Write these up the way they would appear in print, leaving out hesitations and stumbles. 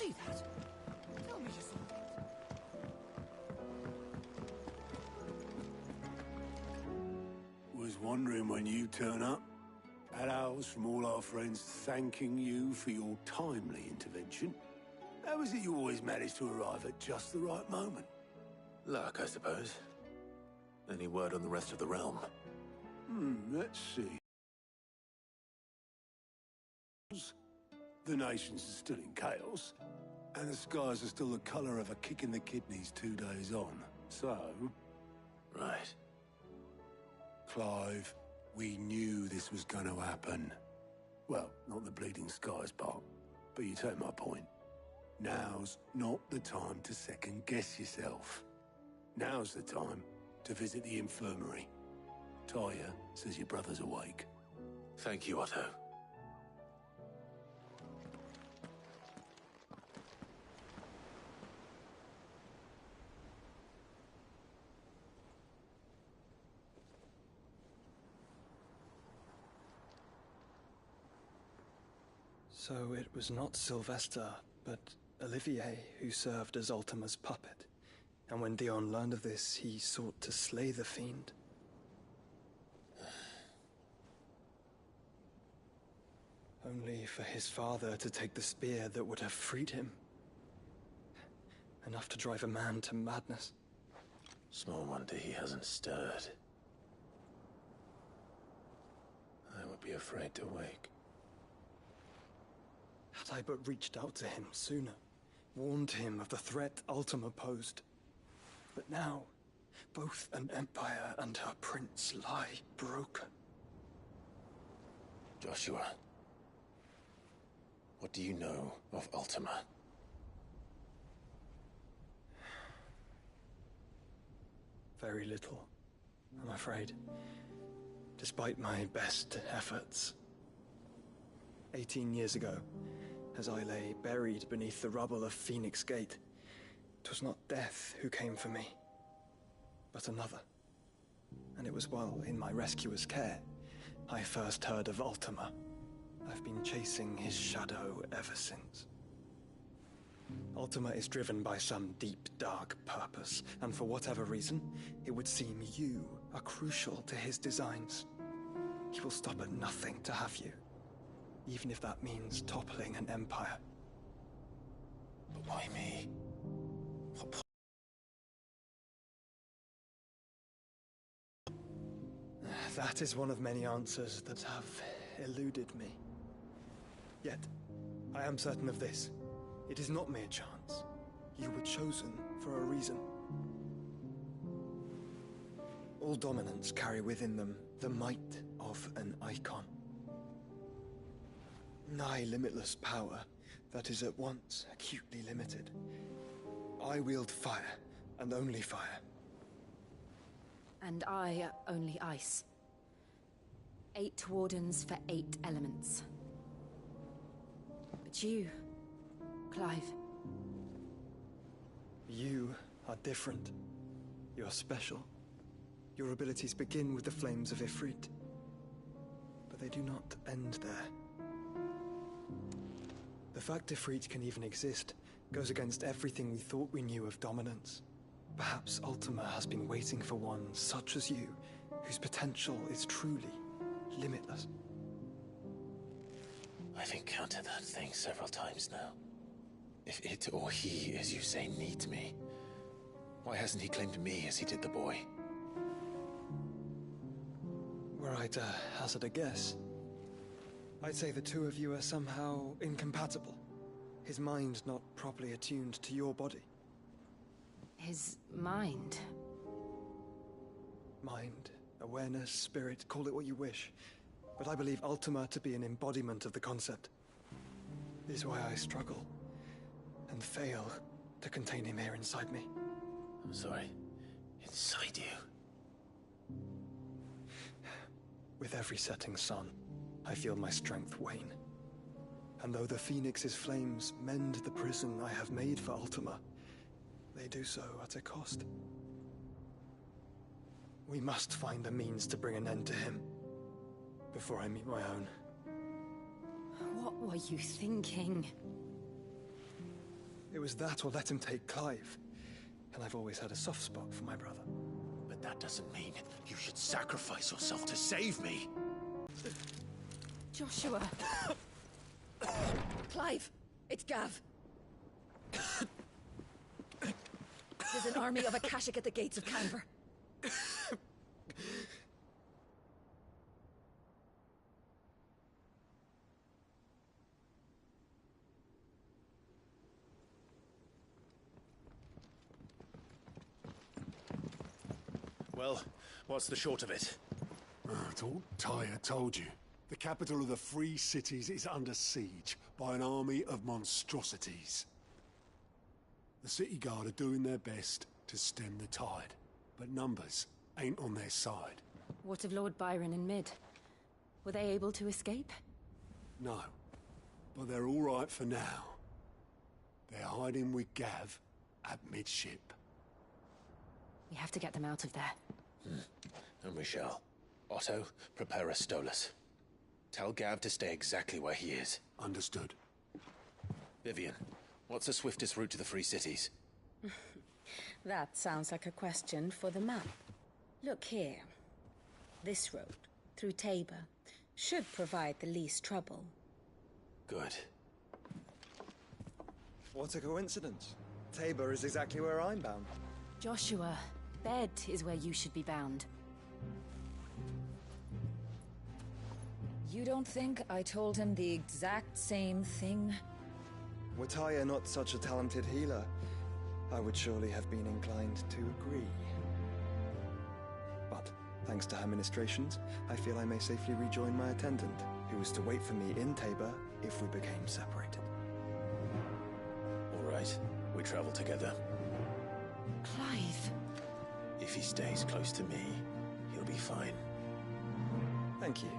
see that? Tell me you saw it. Was wondering when you turn up. Had ours from all our friends thanking you for your timely intervention. How is it you always manage to arrive at just the right moment? Luck, I suppose. Any word on the rest of the realm? Let's see. The nations are still in chaos, and the skies are still the colour of a kick in the kidneys 2 days on. So... Right. Clive, we knew this was going to happen. Well, not the bleeding skies part, but you take my point. Now's not the time to second-guess yourself. Now's the time to visit the infirmary. Talia says your brother's awake. Thank you, Otto. So it was not Sylvester, but Olivier who served as Ultima's puppet. And when Dion learned of this, he sought to slay the fiend. Only for his father to take the spear that would have freed him. Enough to drive a man to madness. Small wonder he hasn't stirred. I would be afraid to wake. Had I but reached out to him sooner, warned him of the threat Ultima posed. But now, both an empire and her prince lie broken. Joshua, what do you know of Ultima? Very little, I'm afraid. Despite my best efforts. 18 years ago, as I lay buried beneath the rubble of Phoenix Gate, 'twas not death who came for me, but another. And it was while in my rescuer's care, I first heard of Ultima. I've been chasing his shadow ever since. Ultima is driven by some deep, dark purpose, and for whatever reason, it would seem you are crucial to his designs. He will stop at nothing to have you, even if that means toppling an empire. But why me? That is one of many answers that have eluded me. Yet, I am certain of this. It is not mere chance. You were chosen for a reason. All dominants carry within them the might of an icon. Nigh limitless power that is at once acutely limited. I wield fire, and only fire. And I only ice. 8 wardens for 8 elements. But you, Clive. You are different. You're special. Your abilities begin with the flames of Ifrit. But they do not end there. The fact Ifrit can even exist goes against everything we thought we knew of dominance. Perhaps Ultima has been waiting for one such as you, whose potential is truly limitless. I've encountered that thing several times now. If it or he, as you say, needs me, why hasn't he claimed me as he did the boy? Were I to hazard a guess, I'd say the two of you are somehow incompatible. His mind not properly attuned to your body. His mind. Mind, awareness, spirit, call it what you wish. But I believe Ultima to be an embodiment of the concept. This is why I struggle and fail to contain him here inside me. I'm sorry. Inside you? With every setting sun, I feel my strength wane. And though the Phoenix's flames mend the prison I have made for Ultima, they do so at a cost. We must find a means to bring an end to him, before I meet my own. What were you thinking? It was that or let him take Clive. And I've always had a soft spot for my brother. But that doesn't mean you should sacrifice yourself to save me. Joshua! Clive! It's Gav! There's an army of Akashic at the gates of Canver. Well, what's the short of it? It's all Tyre told you. The capital of the Free Cities is under siege by an army of monstrosities. The city guard are doing their best to stem the tide, but numbers ain't on their side. What of Lord Byron and Mid? Were they able to escape? No, but they're all right for now. They're hiding with Gav at midship. We have to get them out of there. And we shall. Otto, prepare a Stolas. Tell Gav to stay exactly where he is. Understood. Vivian, what's the swiftest route to the Free Cities? That sounds like a question for the map. Look here. This road, through Tabor, should provide the least trouble. Good. What a coincidence. Tabor is exactly where I'm bound. Joshua, bed is where you should be bound. You don't think I told him the exact same thing? Were Tyre not such a talented healer, I would surely have been inclined to agree. But, thanks to her ministrations, I feel I may safely rejoin my attendant, who was to wait for me in Tabor if we became separated. All right, we travel together. Clive! If he stays close to me, he'll be fine. Thank you,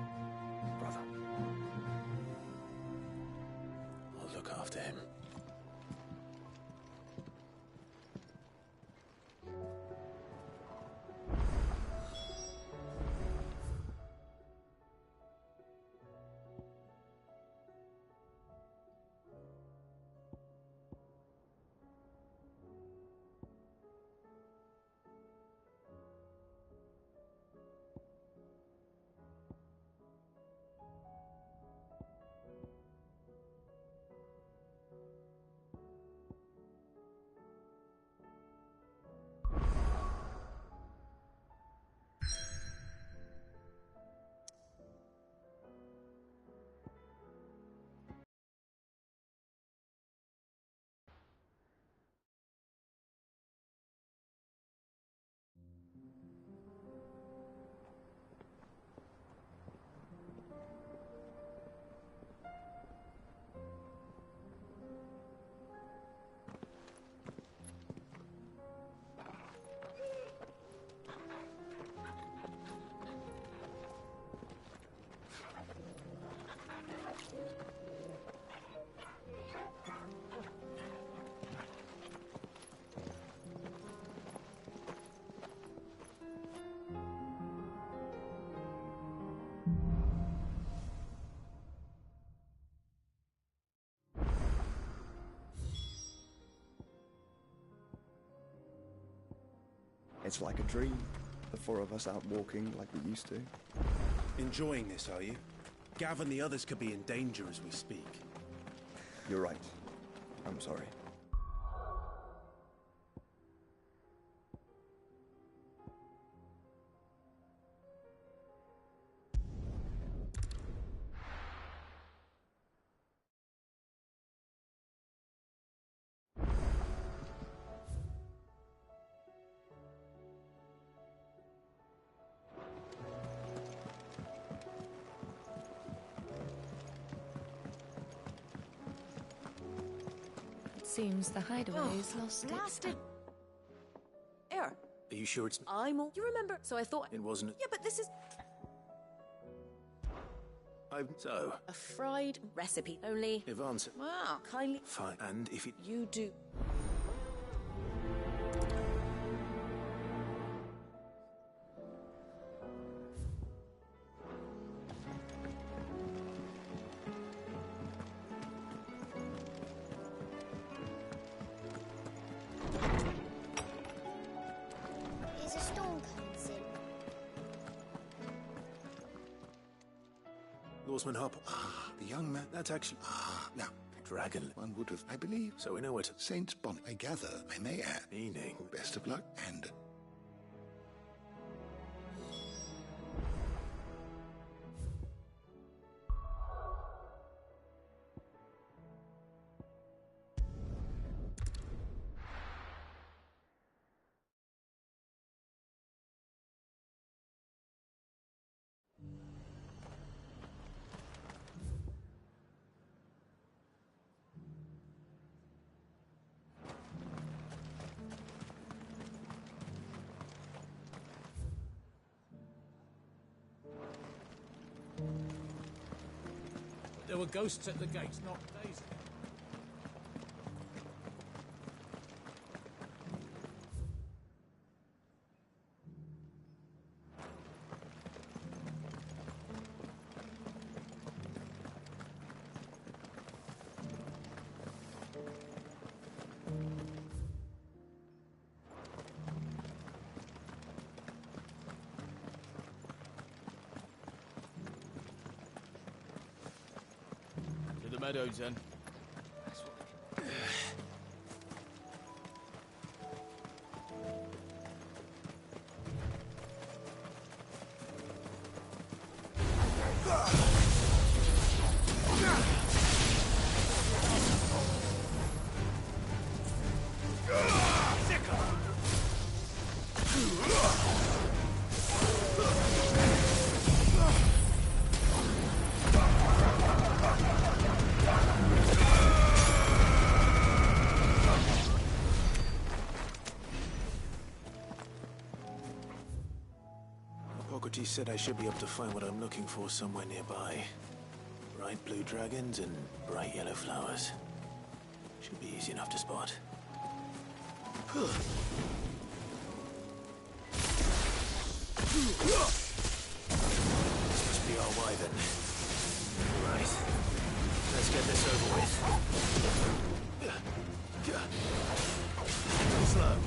brother. I'll look after him. It's like a dream. The four of us out walking like we used to. Enjoying this, are you? Gav and the others could be in danger as we speak. You're right. I'm sorry. Seems the hideaway's lost its... Blasted! Air, Are you sure it's... I'm all... You remember, so I thought... It wasn't... Yeah, but this is So, a fried recipe. Only... Ivan's... Wow, kindly... Fine. And if it... You do... Horseman Hop. Ah, the young man. That's actually... Now, Dragon. one would have, I believe. So we know what... Saint Bonnet. I gather, I may add. Meaning? Best of luck, and... There were ghosts at the gates not days ago. To the meadows, then. Hippocrates said I should be able to find what I'm looking for somewhere nearby. Bright blue dragons and bright yellow flowers. Should be easy enough to spot. This must be our wyvern. Right. Let's get this over with. Slow.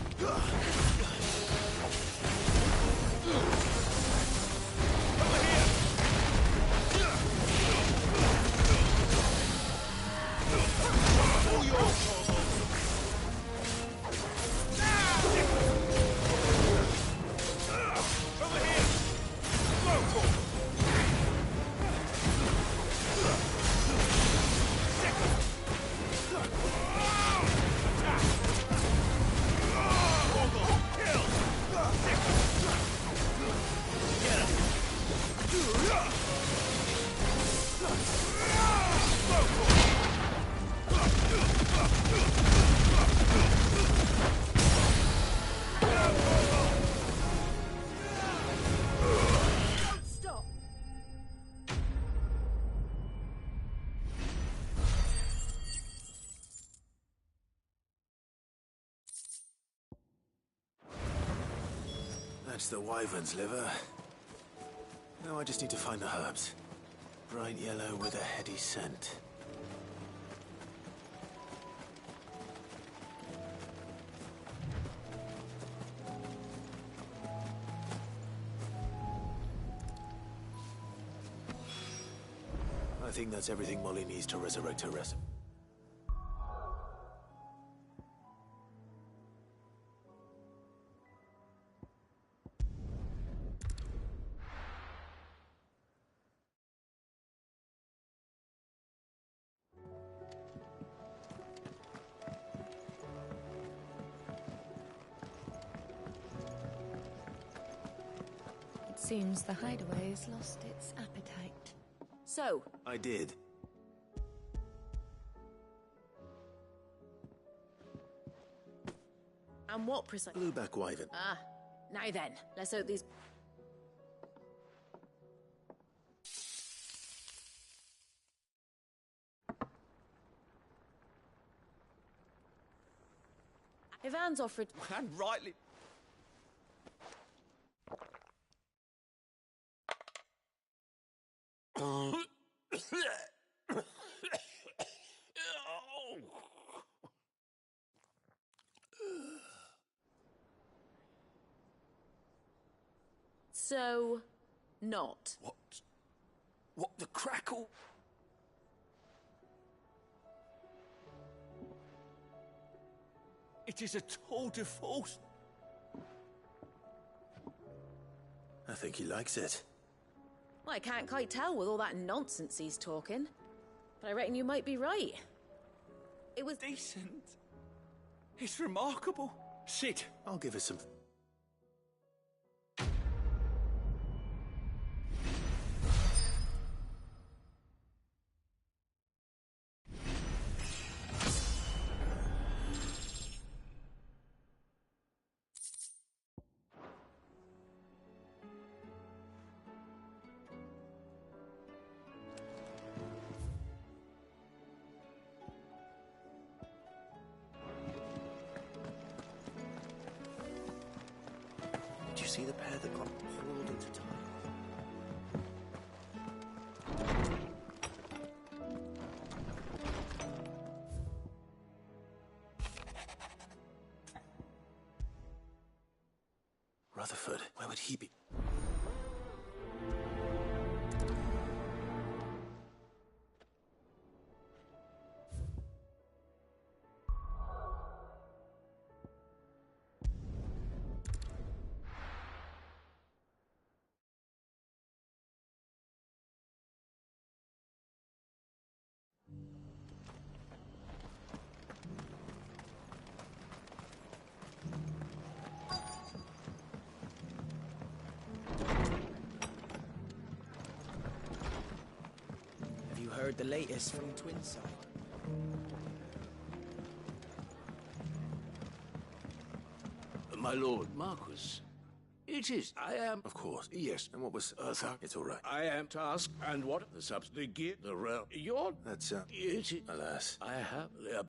That's the wyvern's liver. Now I just need to find the herbs. Bright yellow with a heady scent. I think that's everything Molly needs to resurrect her recipe. Seems the hideaway's lost its appetite. So, I did. and what precise? Blueback wyvern. Ah, now then, let's hope these... If Anne's offered... And rightly... So... not. What? What the crackle? It is a tour de force. I think he likes it. Well, I can't quite tell with all that nonsense he's talking. But I reckon you might be right. It was Decent. It's remarkable. Sit. I'll give it some... Did you see the pair that got hauled into time? Rutherford, where would he be? Heard the latest from Twinside. My lord Marquis. It is. I am. Of course. Yes. And what was... Sir. It's all right. I am tasked. And what? The subs. The gear. The realm. Your. That's, It is. alas. I have. The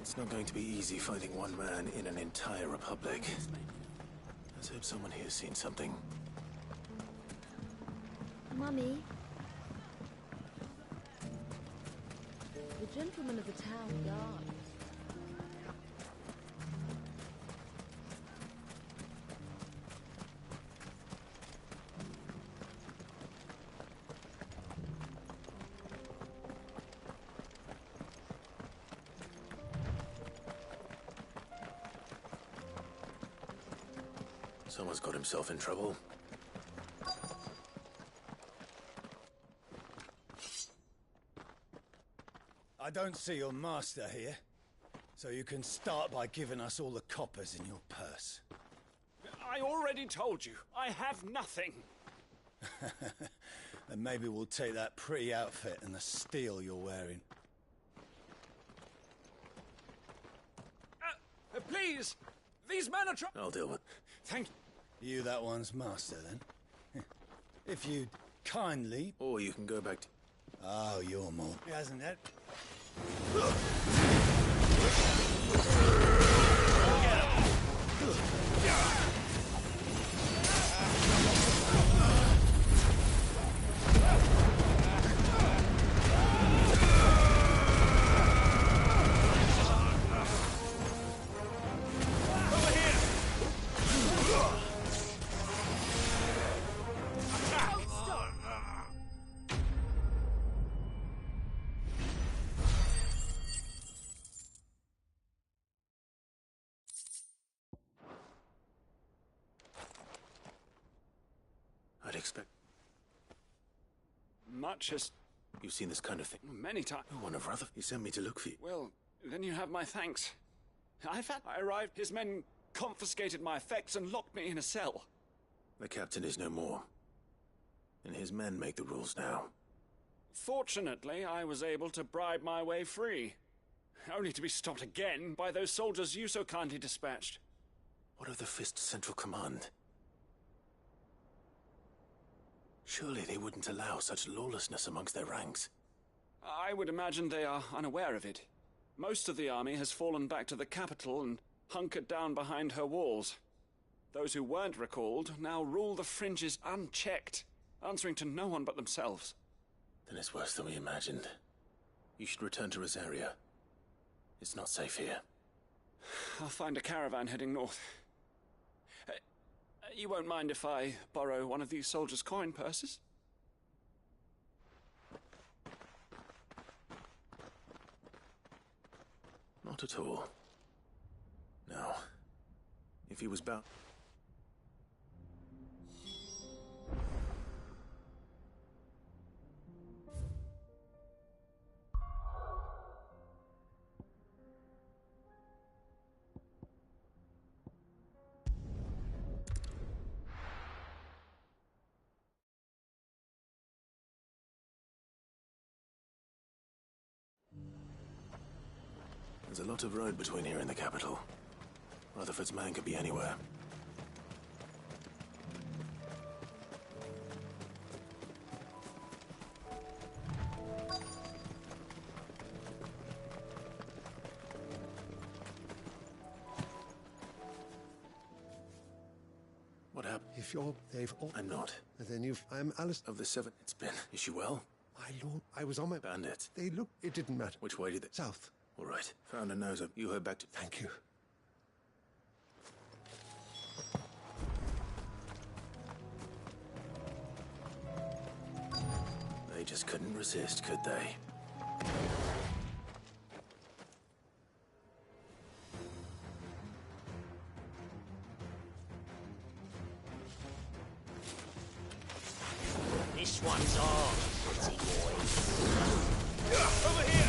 It's not going to be easy finding one man in an entire republic. Let's hope someone here's seen something. Mummy. The gentleman of the town guard. Someone's got himself in trouble. I don't see your master here, so you can start by giving us all the coppers in your purse. I already told you, I have nothing. Then maybe we'll take that pretty outfit and the steel you're wearing. Please! These men are I'll deal with... Thank you. You that one's master, then? If you'd kindly... Or you can go back to... Oh, you're more... Hasn't it? I'd expect... Much as... You've seen this kind of thing? Many times. One of Rutherford. He sent me to look for you. Well, then you have my thanks. I arrived, his men confiscated my effects and locked me in a cell. The captain is no more. And his men make the rules now. Fortunately, I was able to bribe my way free. Only to be stopped again by those soldiers you so kindly dispatched. What of the Fist Central Command? Surely they wouldn't allow such lawlessness amongst their ranks. I would imagine they are unaware of it. Most of the army has fallen back to the capital and hunkered down behind her walls. Those who weren't recalled now rule the fringes unchecked, answering to no one but themselves. Then it's worse than we imagined. You should return to Rosaria. It's not safe here. I'll find a caravan heading north. You won't mind if I borrow one of these soldiers' coin purses? Not at all. Now, if he was bound... There's a lot of road between here and the capital. Rutherford's man could be anywhere. What happened? If they've all... I'm not. Then I'm Alice... Of the 7... It's been... Is she well? My lord, I was on my... Bandits. They looked... It didn't matter. Which way did they... South. All right. Found a nose up. You heard back to... Thank you. They just couldn't resist, could they? This one's ours, pretty boy. Over here!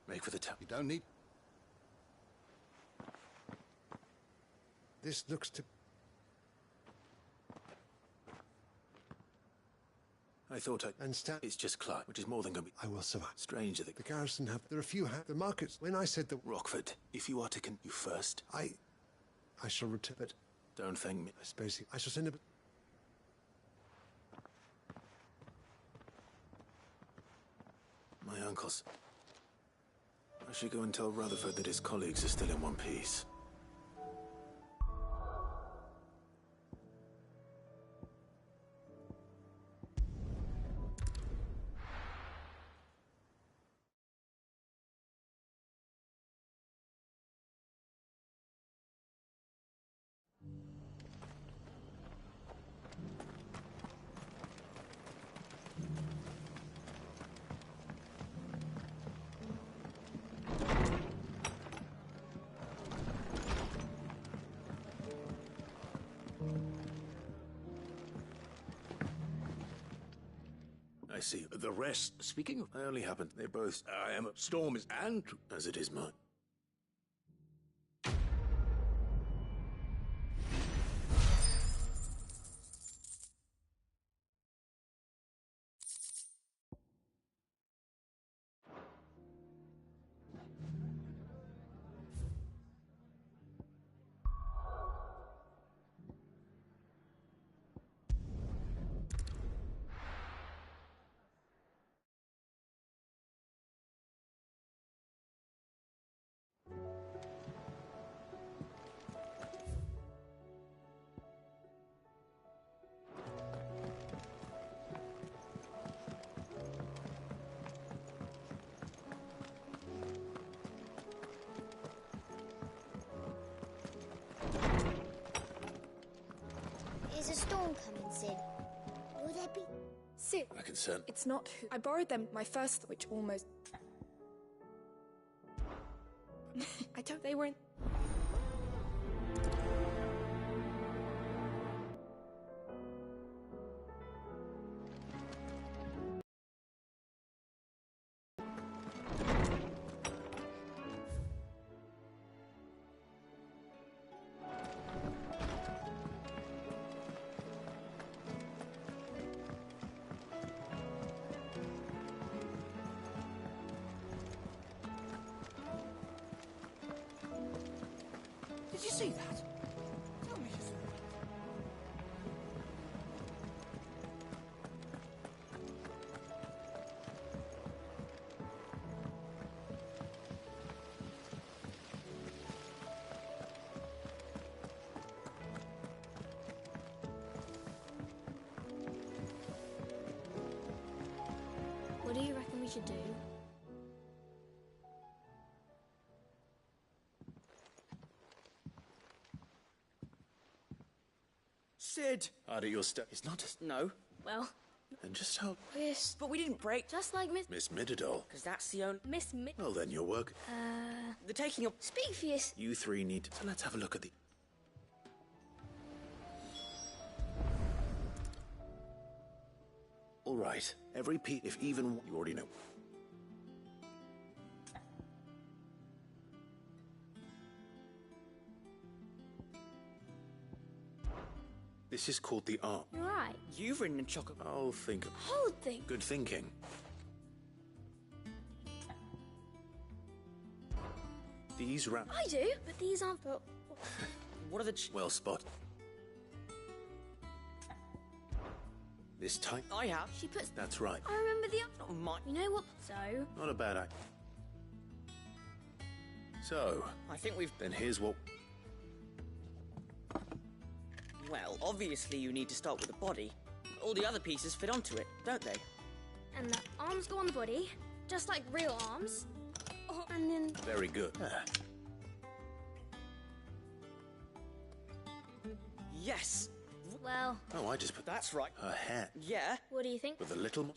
Make for the town. You don't need... This looks to... I thought And It's just Clark, which is more than gonna be... I will survive. Stranger that... The garrison have... There are a few... The markets... When I said that... Rockford, if you are to you first... I shall return it. Don't thank me. I suppose I shall send it... My uncle's... I should go and tell Rutherford that his colleagues are still in one piece. I see. The rest, speaking of... I only happened. They both... I am a storm is and... As it is mine. storm coming, Sid? Will there be... Sid. I can send. It's not who... I borrowed them, my first, which almost... I don't... They weren't... Did you see that? Tell me you saw it. What do you reckon we should do? Sid! Hard at your step. It's not just... No. Well... And just how... Yes. But we didn't break. Just like Miss Midadol. Because that's the only... Miss Well, then your work. The taking of... Speak for yourself. You three need to... So let's have a look at the... All right. Every piece, if even... You already know. This is called the art. You're right. You've ridden in chocolate. I'll think of... Whole thing. Good thinking. These I do, but these aren't... What are the... Well spotted. This type... I have. She puts... That's right. I remember the... Not mine. You know what? So... Not a bad idea. So... I think we've... Then here's what... Well, obviously you need to start with the body. All the other pieces fit onto it, don't they? And the arms go on the body, just like real arms. Oh, and then... Very good. Yes! Well... Oh, I just put... That's right. Her hair. Yeah? What do you think? With a little...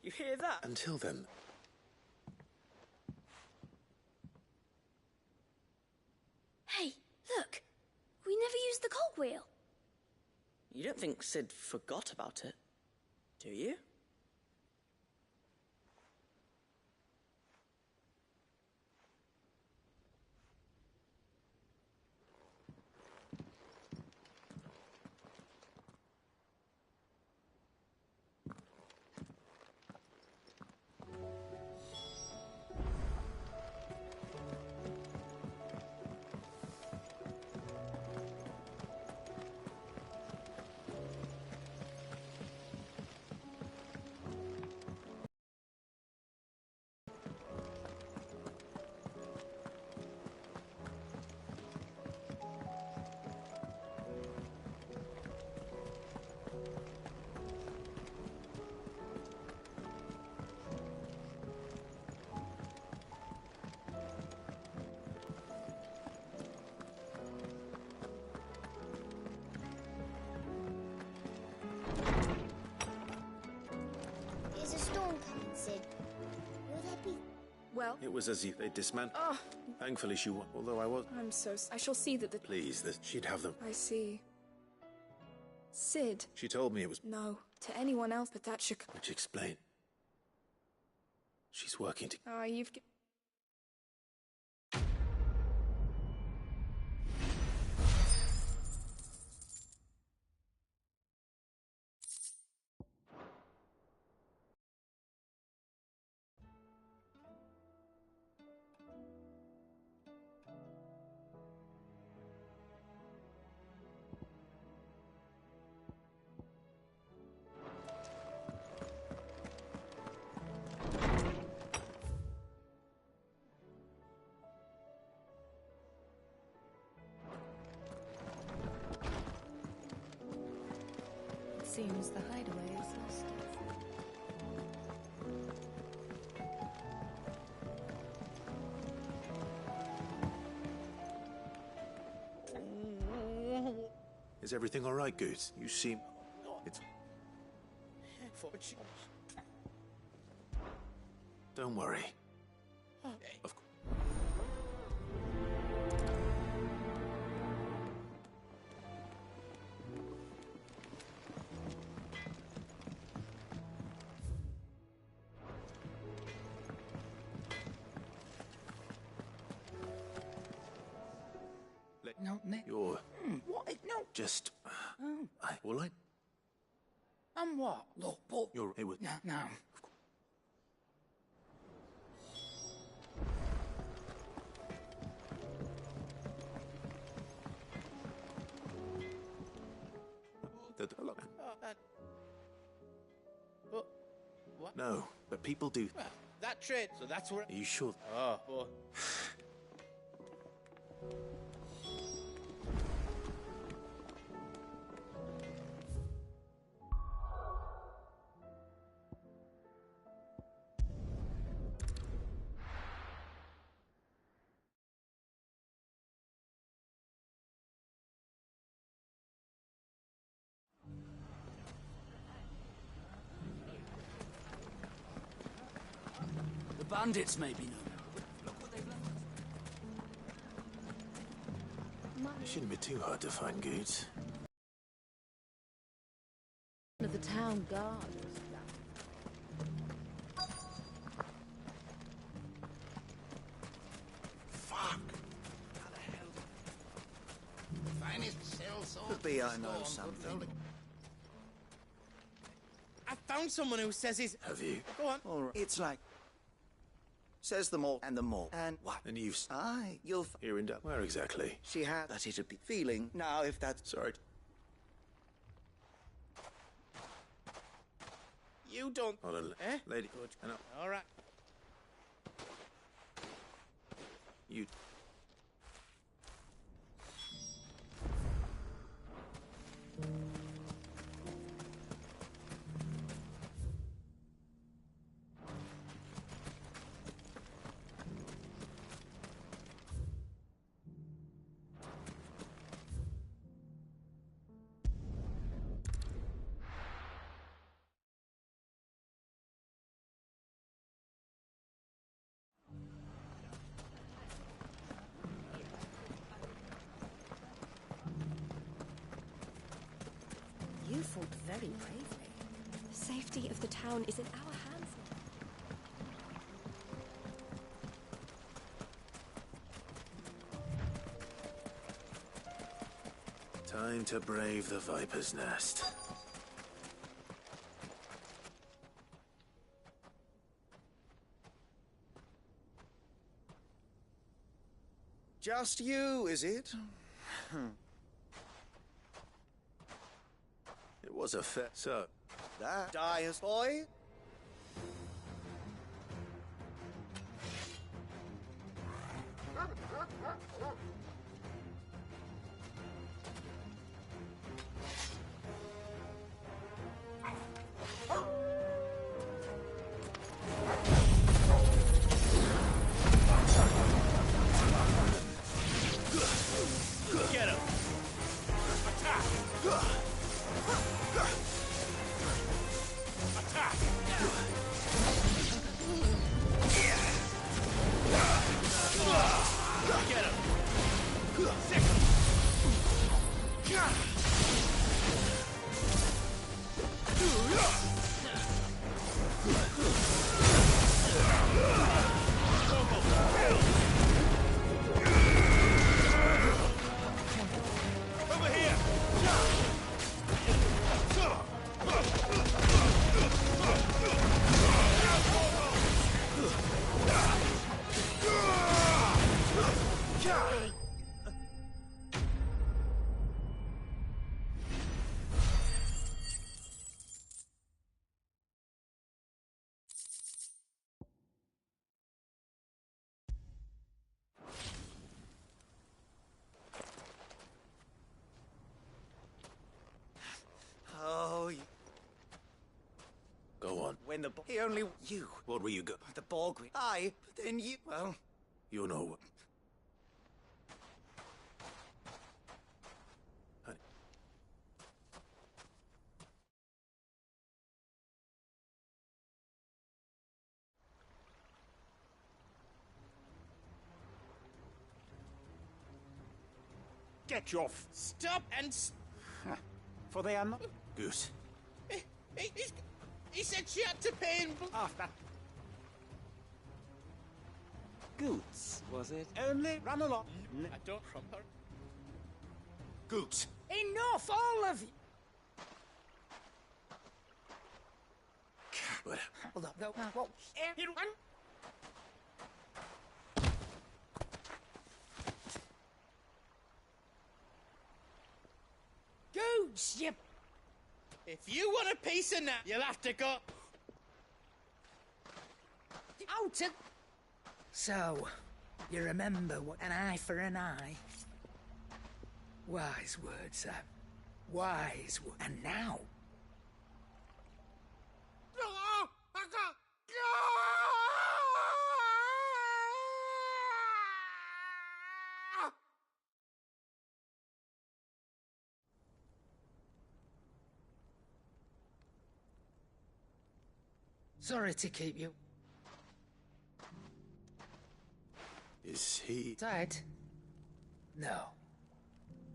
You hear that? Until then... Hey, look! We never used the cogwheel. You don't think Sid forgot about it, do you? There's a storm coming, Sid. Will there be... Well... It was as if they dismantled... Oh, Thankfully she won. Although I was... I'm so... I shall see that the... Please, that she'd have them. I see. Sid. She told me it was... No, to anyone else, but that should... Which explain. She's working to... Ah, you've... Seems the hideaway is lost. Is everything all right, Goose? You seem... Don't worry. Of course. No, Nick. You're What? No. just... Oh. All right? I'm what? Look, but... You're... It was... No, no. But... What? No, but people do... Well, that trade, so that's where... Are you sure? Oh, boy. The bandits may be known. Look what they've left. It shouldn't be too hard to find goods. Of the town guard. Fuck! How the hell? Finest cell Could be I know something. I found someone who says he's... Have you? Go on. All right. It's like... Says them all and them all. And what? And you've... Aye, you'll... Here in... Where exactly? She had that it'd be feeling. Now, if that's... Sorry. You don't... Hold on. Eh? Lady. Good. I know. All right. You... You fought very bravely. The safety of the town is in our hands. Time to brave the Viper's Nest. Just you, is it? It was a fair... So... That Dyer's boy? Get him! Attack! Attack! Get him! Sick him! Over here! Oh, Go on. when the... He only... You. What were you go... The Borg... Aye, but then you... Well... You know... Get your Stop and... For they are not... Goose. He said she had to pay in... After. Goots, was it? Only run along. I don't from her. Goose. Enough, all of you! Coward. Hold up, no, whoa. Everyone! Goods, you... If you want a piece of that, you'll have to go... Out of... So, you remember what an eye for an eye? Wise words, sir. Wise words. And now... Sorry to keep you. Is he... Dead? No.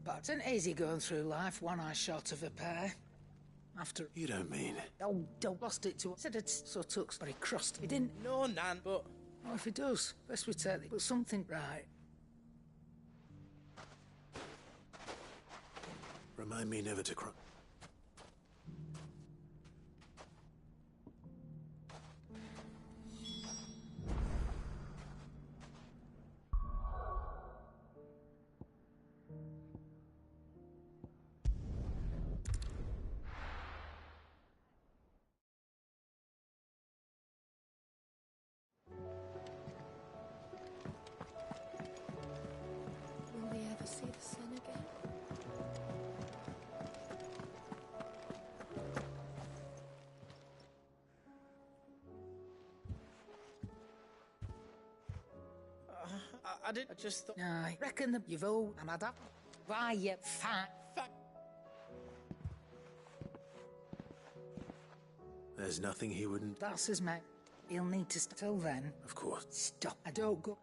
But it's an easy going through life, one eye short of a pair. After... You don't mean... Oh, don't lost it to... Said it's so tooks, but he crossed. He didn't... No, Nan, but... Oh, if he does, best we take it. But something right. Remind me never to cry. Will we ever see the sun again? I just thought... I reckon that you've all... And I'd have... Why, you fat... There's nothing he wouldn't... That's his mate. He'll need to... Till then... Of course. Stop. I don't go...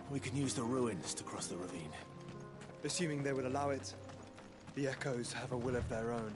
We can use the ruins to cross the ravine. Assuming they would allow it. The Echoes have a will of their own.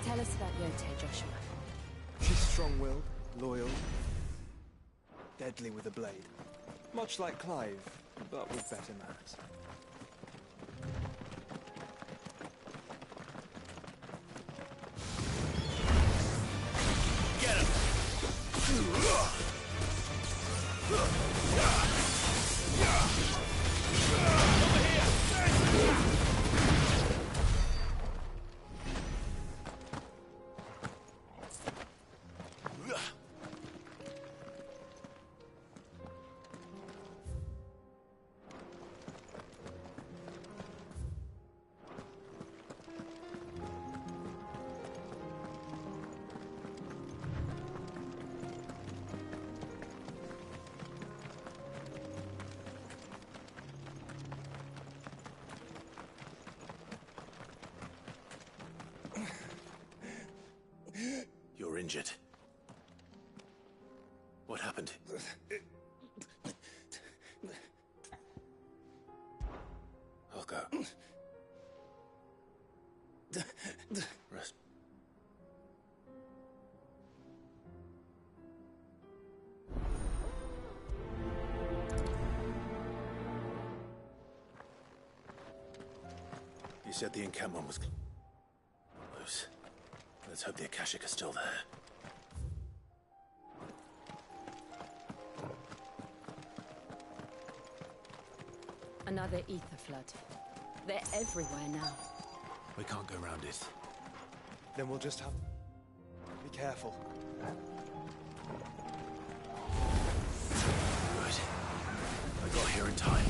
Tell us about Yote, Joshua. She's strong-willed, loyal, deadly with a blade. Much like Clive, but with better manners. Get him! You're injured. What happened? I'll go. Rest. You said the encampment was close. Let's hope the Akashic is still there. Another ether flood. They're everywhere now. We can't go around it. Then we'll just have to be careful. Good. I got here in time.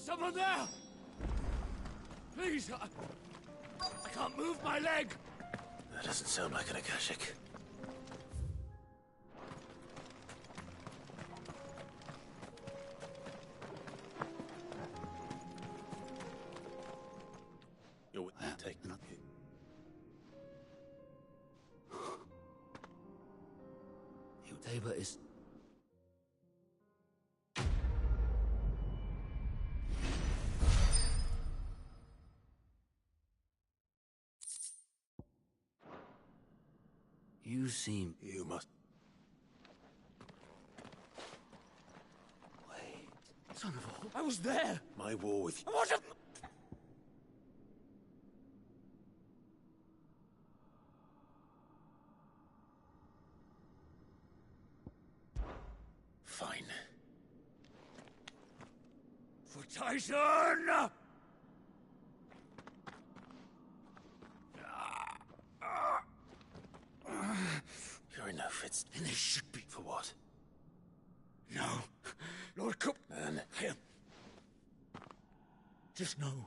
Someone there! Please, I can't move my leg! That doesn't sound like an Akashic. You're taking up. Tabor is... You seem... You must... Wait... Son of a... I was there! My war with you... What a... Fine. For Tyson! You're in no fits. And they should be. For what? No. Lord Cook. Man. I am... Just know.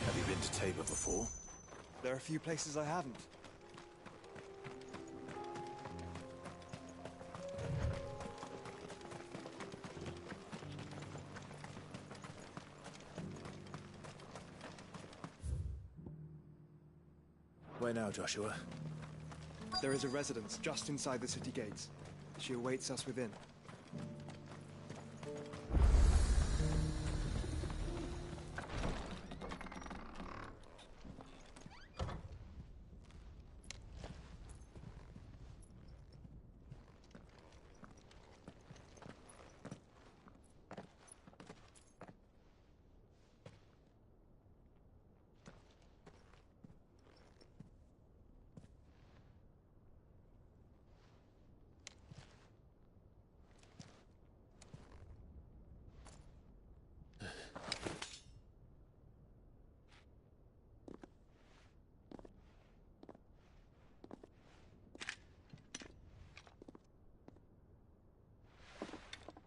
Have you been to Tabor before? There are a few places I haven't. Where now, Joshua? There is a residence just inside the city gates. She awaits us within.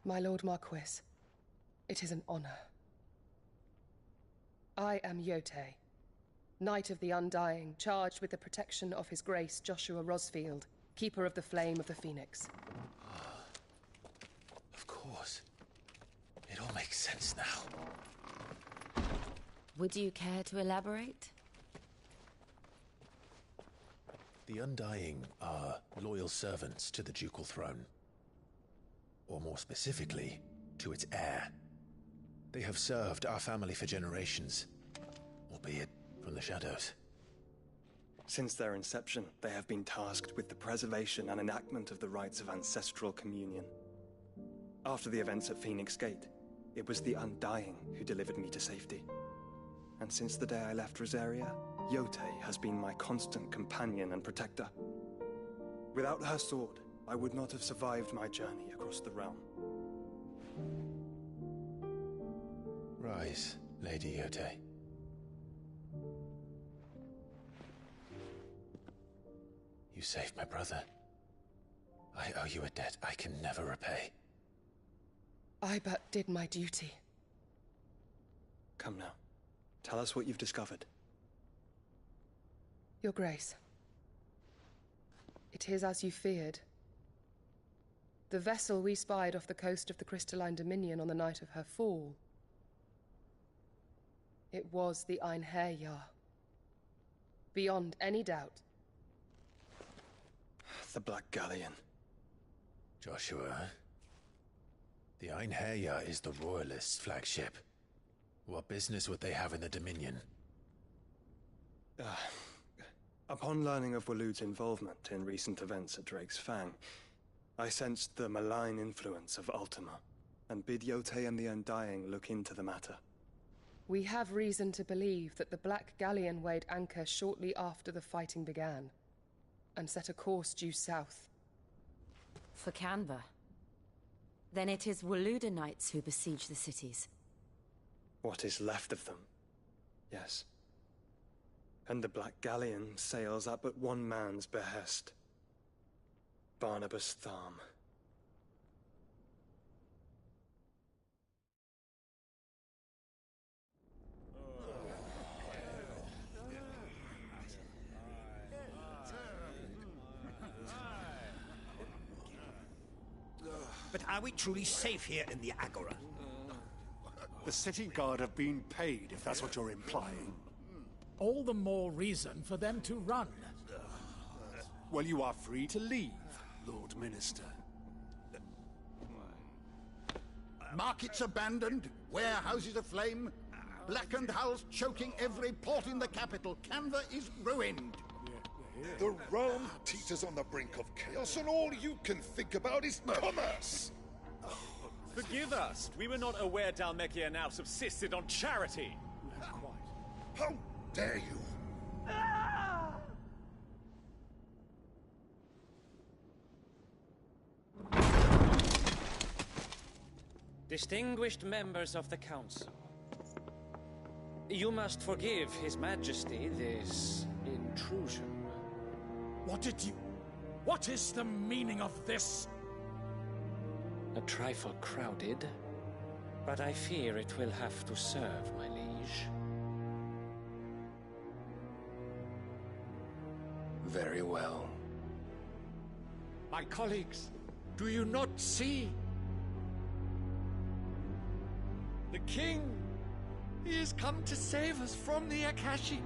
My Lord Marquis, it is an honor. I am Yote, Knight of the Undying, charged with the protection of His Grace Joshua Rosfield, Keeper of the Flame of the Phoenix. Of course. It all makes sense now. Would you care to elaborate? The Undying are loyal servants to the ducal throne. Or more specifically, to its heir. They have served our family for generations, albeit from the shadows. Since their inception, they have been tasked with the preservation and enactment of the rites of ancestral communion. After the events at Phoenix Gate, it was the Undying who delivered me to safety. And since the day I left Rosaria, Yote has been my constant companion and protector. Without her sword, I would not have survived my journey across the realm. Rise, Lady Yote. You saved my brother. I owe you a debt I can never repay. I but did my duty. Come now. Tell us what you've discovered. Your Grace. It is as you feared. The vessel we spied off the coast of the Crystalline Dominion on the night of her fall. It was the Einherjar. Beyond any doubt. The Black Galleon. Joshua, the Einherjar is the Royalists' flagship. What business would they have in the Dominion? Upon learning of Waloed's involvement in recent events at Drake's Fang, I sensed the malign influence of Ultima, and bid Yotei and the Undying look into the matter. We have reason to believe that the Black Galleon weighed anchor shortly after the fighting began, and set a course due south. For Canva. Then it is Waloed knights who besiege the cities. What is left of them, yes. And the Black Galleon sails at but one man's behest. Barnabas Tharm. But are we truly safe here in the Agora? The city guard have been paid, if that's what you're implying. All the more reason for them to run. Well, you are free to leave, Lord Minister. Markets abandoned, warehouses aflame, blackened hulls choking every port in the capital. Canva is ruined. The realm teeters on the brink of chaos, and all you can think about is commerce! Forgive us. We were not aware Dhalmekia now subsisted on charity. How dare you? Distinguished members of the Council, you must forgive His Majesty this intrusion. What is the meaning of this? A trifle crowded, but I fear it will have to serve, my liege. Very well. My colleagues, do you not see? The king! He has come to save us from the Akashic!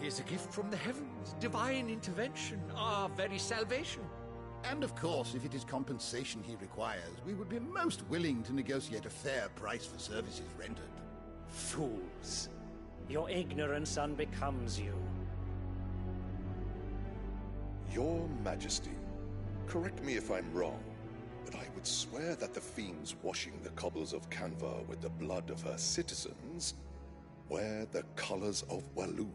He is a gift from the heavens, divine intervention, our very salvation. And of course, if it is compensation he requires, we would be most willing to negotiate a fair price for services rendered. Fools! Your ignorance unbecomes you. Your Majesty, correct me if I'm wrong, but I would swear that the fiends washing the cobbles of Canva with the blood of her citizens wear the colors of Waloed.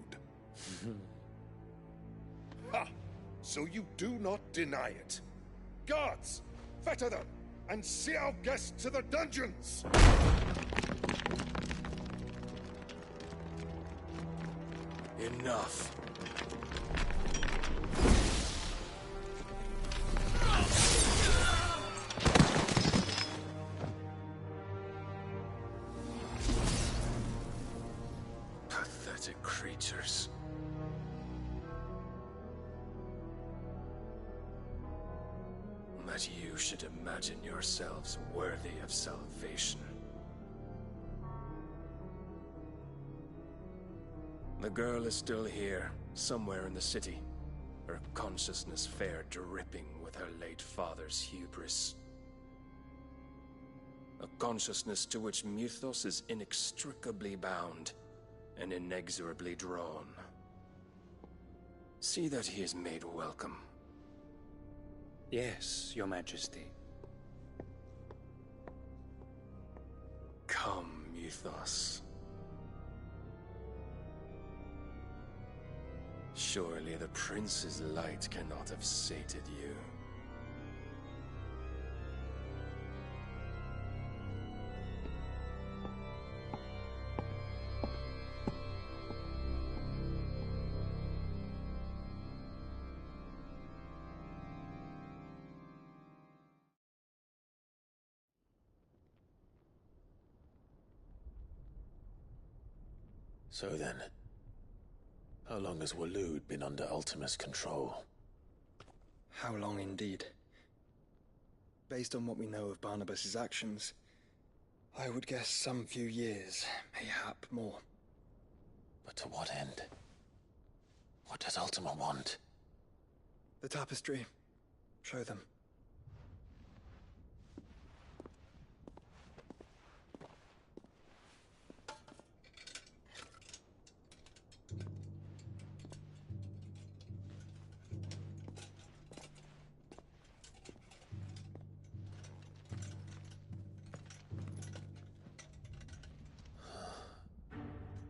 Ha! So you do not deny it. Guards, fetter them, and see our guests to the dungeons! Enough. Pathetic creatures. That you should imagine yourselves worthy of salvation. The girl is still here, somewhere in the city. Her consciousness fair dripping with her late father's hubris. A consciousness to which Mythos is inextricably bound and inexorably drawn. See that he is made welcome. Yes, Your Majesty. Come, Mythos. Surely the prince's light cannot have sated you. So then, how long has Waloed been under Ultima's control? How long indeed? Based on what we know of Barnabas's actions, I would guess some few years, mayhap more. But to what end? What does Ultima want? The tapestry. Show them.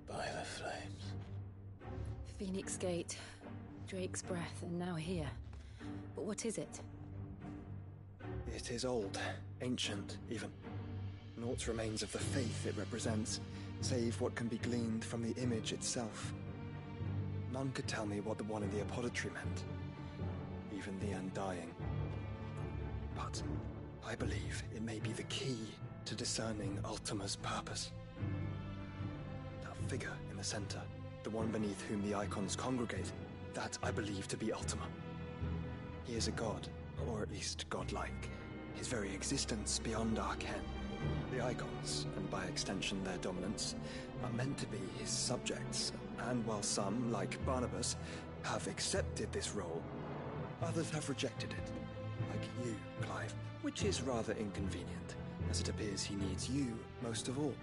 By the flames. Phoenix Gate, Drake's Breath, and now here. But what is it? It is old, ancient, even. Naught remains of the faith it represents, save what can be gleaned from the image itself. None could tell me what the one in the apothecary meant, even the Undying. But I believe it may be the key to discerning Ultima's purpose. That figure in the center, the one beneath whom the icons congregate, that I believe to be Ultima. He is a god, or at least godlike, his very existence beyond our ken. The icons, and by extension their dominants, are meant to be his subjects, and while some, like Barnabas, have accepted this role, others have rejected it, like you, Clive, which is rather inconvenient, as it appears he needs you most of all.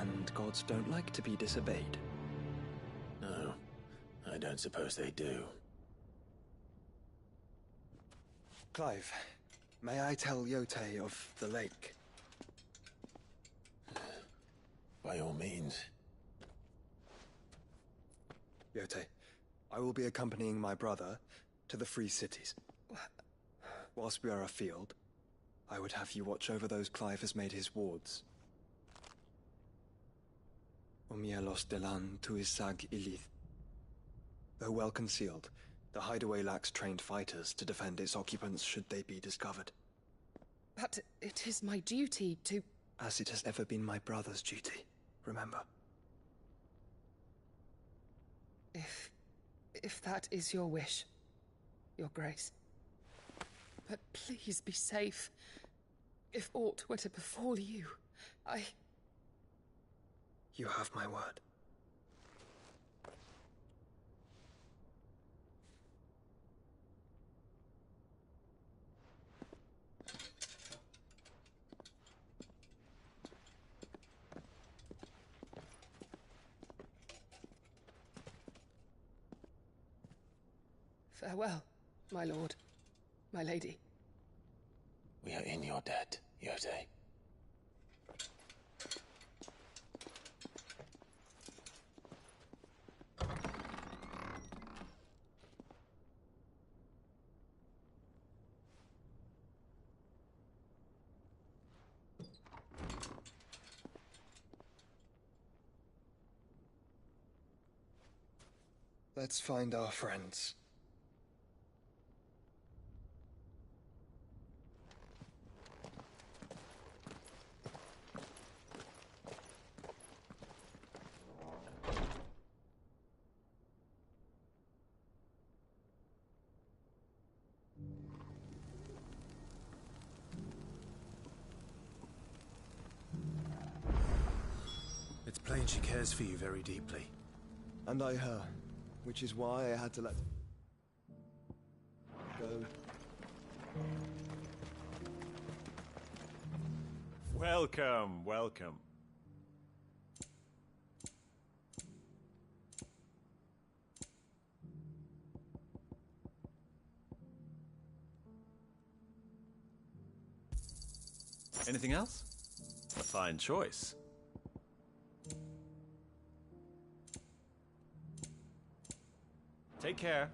And gods don't like to be disobeyed. No, I don't suppose they do. Clive, may I tell Yote of the lake? By all means. Yote, I will be accompanying my brother to the Free Cities. Whilst we are afield, I would have you watch over those Clive has made his wards. Omielos delan tuisag ilith. Though well concealed, the hideaway lacks trained fighters to defend its occupants should they be discovered. But it is my duty to... As it has ever been my brother's duty, remember. If that is your wish, Your Grace. But please be safe. If aught were to befall you, You have my word. Farewell, my lord, my lady. We are in your debt, Yote. Let's find our friends. It's plain she cares for you very deeply. And I her, which is why I had to let go. Welcome, welcome. Anything else? A fine choice. Take care.